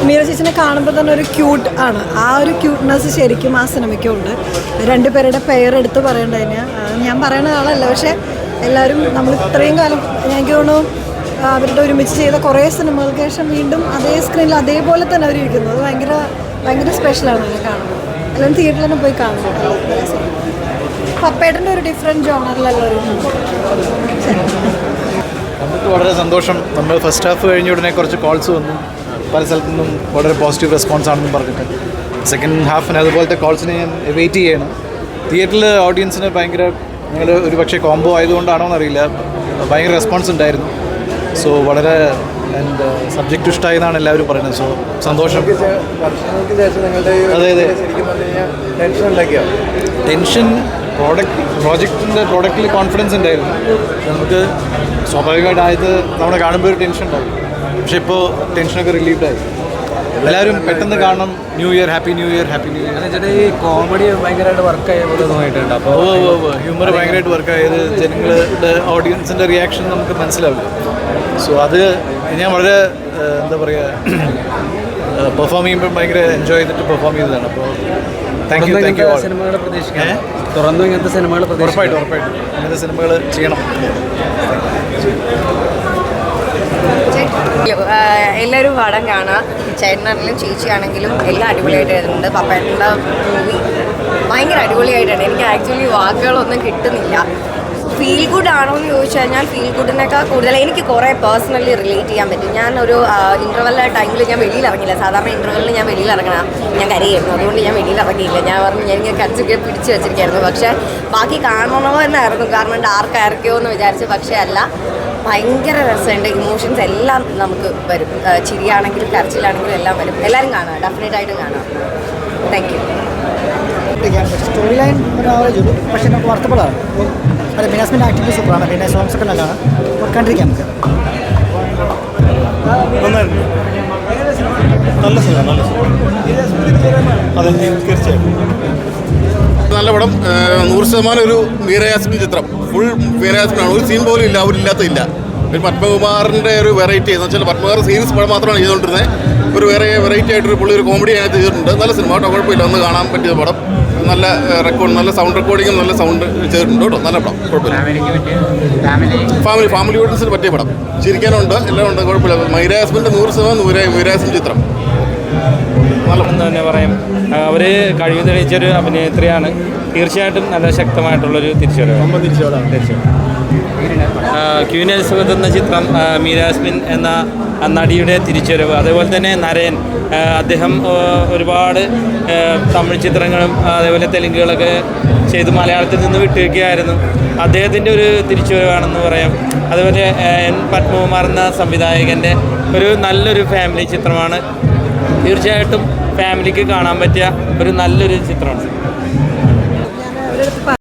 മീര ചേച്ചിനെ കാണുമ്പോൾ തന്നെ ഒരു ക്യൂട്ട് ആണ്. ആ ഒരു ക്യൂട്ട്നെസ് ശരിക്കും ആ സിനിമയ്ക്കുണ്ട്. രണ്ടുപേരുടെ പേരെടുത്ത് പറയേണ്ട കഴിഞ്ഞാൽ ഞാൻ പറയുന്ന ആളല്ല, പക്ഷേ എല്ലാവരും നമ്മൾ ഇത്രയും കാലം എനിക്ക് തോന്നുന്നു അവരുടെ ഒരുമിച്ച് ചെയ്ത കുറേ സിനിമകൾക്ക് ശേഷം വീണ്ടും അതേ സ്ക്രീനിൽ അതേപോലെ തന്നെ അവർ ഇരിക്കുന്നു. അത് ഭയങ്കര സ്പെഷ്യലാണ് അതിനെ കാണുമ്പോൾ. എല്ലാവരും തിയേറ്ററിൽ തന്നെ പോയി കാണുന്നു. പപ്പേട്ടൻ്റെ ഒരു ഡിഫറെൻറ്റ് ജോണറിലെല്ലാവരും. നമുക്ക് വളരെ സന്തോഷം. നമ്മൾ ഫസ്റ്റ് ഹാഫ് കഴിഞ്ഞ ഉടനെ കുറച്ച് കോൾസ് വന്നു, പല സ്ഥലത്തു നിന്നും വളരെ പോസിറ്റീവ് റെസ്പോൺസ് ആണെന്നും പറഞ്ഞിട്ട്. സെക്കൻഡ് ഹാഫിന് അതുപോലത്തെ കോൾസിനെ ഞാൻ വെയിറ്റ് ചെയ്യണം. തിയേറ്ററിൽ ഓഡിയൻസിന് ഭയങ്കര ഞങ്ങൾ ഒരു പക്ഷേ കോംബോ ആയതുകൊണ്ടാണോ എന്നറിയില്ല, ഭയങ്കര റെസ്പോൺസ് ഉണ്ടായിരുന്നു. സോ വളരെ ആൻഡ് സബ്ജക്റ്റ് ഇഷ്ടമായി എന്നാണ് എല്ലാവരും പറയുന്നത്. സോ സന്തോഷം. അതെ അതെ, ടെൻഷൻ പ്രോജക്റ്റിൽ കോൺഫിഡൻസ് ഉണ്ടായിരുന്നു. നമുക്ക് സ്വാഭാവികമായിട്ട് നമ്മളെ കാണുമ്പോൾ ഒരു ടെൻഷൻ ഉണ്ടാവും. പക്ഷെ ഇപ്പോൾ ടെൻഷനൊക്കെ റിലീഫായി. എല്ലാവരും പെട്ടെന്ന് കാണണം. New year, happy new year, happy new year. എന്നുവെച്ചാൽ ഈ കോമഡി ഭയങ്കരമായിട്ട് വർക്കായ പോലെ തോന്നിയിട്ടുണ്ട്. അപ്പോൾ ഹ്യൂമർ ഭയങ്കരമായിട്ട് വർക്കായത് ജനങ്ങളുടെ ഓഡിയൻസിൻ്റെ റിയാക്ഷൻ നമുക്ക് മനസ്സിലാവില്ല. സോ അത് ഞാൻ വളരെ എന്താ പറയുക, പെർഫോം ചെയ്യുമ്പോൾ ഭയങ്കര എൻജോയ് ചെയ്തിട്ട് പെർഫോം ചെയ്തതാണ്. അപ്പോൾ താങ്ക് യു. സിനിമകൾ പ്രതീക്ഷിക്കാം, തുറന്നു ഇങ്ങനത്തെ സിനിമകൾ ഉറപ്പായിട്ടും ഇങ്ങനത്തെ സിനിമകൾ ചെയ്യണം. എല്ലാവരും പടം കാണുക. ചേട്ടനാണെങ്കിലും ചേച്ചിയാണെങ്കിലും എല്ലാം അടിപൊളിയായിട്ട് വരുന്നുണ്ട്. പപ്പേട്ടൻ്റെ മൂവി ഭയങ്കര അടിപൊളിയായിട്ടാണ്. എനിക്ക് ആക്ച്വലി വാക്കുകളൊന്നും കിട്ടുന്നില്ല. ഫീൽ ഗുഡ് ആണോ എന്ന് ചോദിച്ചു കഴിഞ്ഞാൽ ഫീൽ ഗുഡിനേക്കാൾ കൂടുതൽ എനിക്ക് കുറേ പേഴ്സണലി റിലേറ്റ് ചെയ്യാൻ പറ്റും. ഞാൻ ഒരു ഇൻ്റർവെൽ ടൈമിൽ ഞാൻ വെളിയിൽ ഇറങ്ങില്ല. സാധാരണ ഇൻ്റർവെല്ലിൽ ഞാൻ വെളിയിൽ ഇറങ്ങണം, ഞാൻ കരയായിരുന്നു. അതുകൊണ്ട് ഞാൻ വെളിയിൽ ഇറങ്ങിയില്ല. ഞാൻ പറഞ്ഞു ഞാനിങ്ങനെ കരച്ചൊക്കെ പിടിച്ച് വെച്ചിരിക്കുകയായിരുന്നു. പക്ഷേ ബാക്കി കാണണമോ എന്നായിരുന്നു, കാരണം ഡാർക്ക് ആയിരിക്കുമോ എന്ന് വിചാരിച്ചു. പക്ഷേ അല്ല, ഭയങ്കര രസമുണ്ട്. ഇമോഷൻസ് എല്ലാം നമുക്ക് വരും. ചിരിയാണെങ്കിലും കരച്ചിലാണെങ്കിലും എല്ലാം വരും. എല്ലാവരും കാണുക, ഡെഫിനറ്റായിട്ടും കാണുക. Thank you. സ്റ്റോറി ലൈൻ ഒരു ആവറേജ് ഉള്ളൂ, പക്ഷേ നമുക്ക് വർത്തബിളാണ്. അതെ, മിനാസ്മിൻ്റെ ആക്ടിവിറ്റി സൂപ്പറാണ്. പിന്നെ സോങ്സ് ഒക്കെ നല്ലതാണ്. കണ്ടിരിക്കാം നമുക്ക്. നല്ല സിനിമ, അതെ തീർച്ചയായും നല്ല പടം. 100% ഒരു മീരയാസ്മിൻ ചിത്രം. ഫുൾ മീരയാസ്മിനാണ്. ഒരു സീൻ പോലും ഇല്ല, അവരില്ലാത്തില്ല. പിന്നെ പത്മകുമാറിൻ്റെ ഒരു വെറൈറ്റി എന്ന് വെച്ചാൽ പത്മകുമാർ സീരീസ് പടം മാത്രമാണ് ചെയ്തുകൊണ്ടിരുന്നത്. ഒരു വെറൈറ്റി ആയിട്ടൊരു പുള്ളി ഒരു കോമഡി അതിനകത്ത് ചെയ്തിട്ടുണ്ട്. നല്ല സിനിമ കേട്ടോ, കുഴപ്പമില്ല. ഒന്ന് കാണാൻ പറ്റിയ പടം. നല്ല റെക്കോർഡ്, നല്ല സൗണ്ട് റെക്കോർഡിങ്ങും നല്ല സൗണ്ട് ചെയ്തിട്ടുണ്ട് കേട്ടോ. നല്ല പടം, കുഴപ്പമില്ല. ഫാമിലി ഓഡിയൻസിന് പറ്റിയ പടം. ചിരിക്കാനുണ്ട്, എല്ലാം ഉണ്ട്, കുഴപ്പമില്ല. മീരയാസ്മിൻ്റെ 100% മീരയാസ്മിൻ ചിത്രം. എന്ന് തന്നെ പറയാം. അവർ കഴിവ് തെളിയിച്ചൊരു അഭിനേത്രിയാണ്. തീർച്ചയായിട്ടും നല്ല ശക്തമായിട്ടുള്ളൊരു തിരിച്ചുവരവാണ്. ക്വീൻ എലിസബത്ത് എന്ന ചിത്രം, മീരാസ്മിൻ എന്ന നടിയുടെ തിരിച്ചുവരവ്. അതേപോലെ തന്നെ നരയൻ, അദ്ദേഹം ഒരുപാട് തമിഴ് ചിത്രങ്ങളും അതേപോലെ തെലുങ്കുകളൊക്കെ ചെയ്ത് മലയാളത്തിൽ നിന്ന് വിട്ടുവയ്ക്കുകയായിരുന്നു. അദ്ദേഹത്തിൻ്റെ ഒരു തിരിച്ചുവരവാണെന്ന് പറയാം. അതുപോലെ എൻ പത്മകുമാർ എന്ന സംവിധായകൻ്റെ ഒരു നല്ലൊരു ഫാമിലി ചിത്രമാണ്. തീർച്ചയായിട്ടും ഫാമിലിക്ക് കാണാൻ പറ്റിയ ഒരു നല്ലൊരു ചിത്രമാണ്.